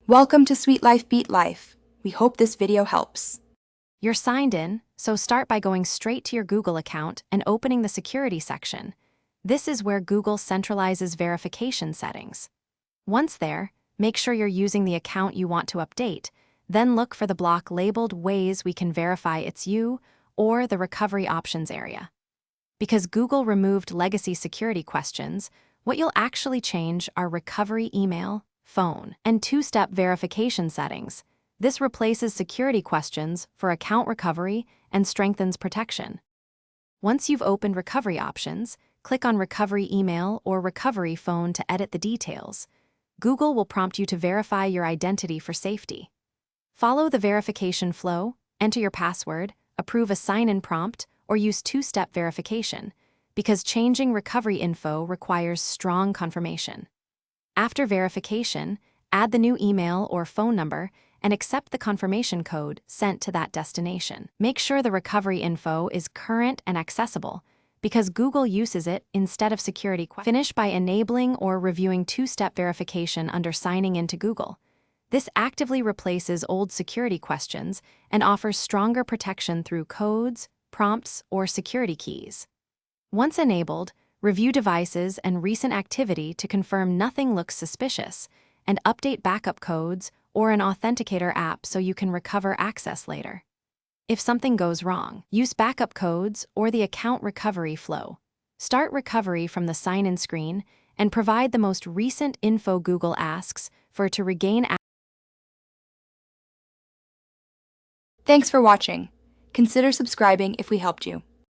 Welcome to Sweet Life Beat Life. We hope this video helps. You're signed in, so start by going straight to your Google account and opening the security section. This is where Google centralizes verification settings. Once there, make sure you're using the account you want to update, then look for the block labeled Ways We Can Verify It's You or the Recovery Options area. Because Google removed legacy security questions, what you'll actually change are recovery email, phone, and two-step verification settings. This replaces security questions for account recovery and strengthens protection. Once you've opened recovery options, click on Recovery Email or Recovery Phone to edit the details. Google will prompt you to verify your identity for safety. Follow the verification flow, enter your password, approve a sign-in prompt, or use two-step verification, because changing recovery info requires strong confirmation. After verification, add the new email or phone number and accept the confirmation code sent to that destination. Make sure the recovery info is current and accessible, because Google uses it instead of security questions. Finish by enabling or reviewing two-step verification under signing into Google. This actively replaces old security questions and offers stronger protection through codes, prompts, or security keys. Once enabled, review devices and recent activity to confirm nothing looks suspicious, and update backup codes or an authenticator app so you can recover access later. If something goes wrong, use backup codes or the account recovery flow. Start recovery from the sign-in screen and provide the most recent info Google asks for to regain access. Thanks for watching. Consider subscribing if we helped you.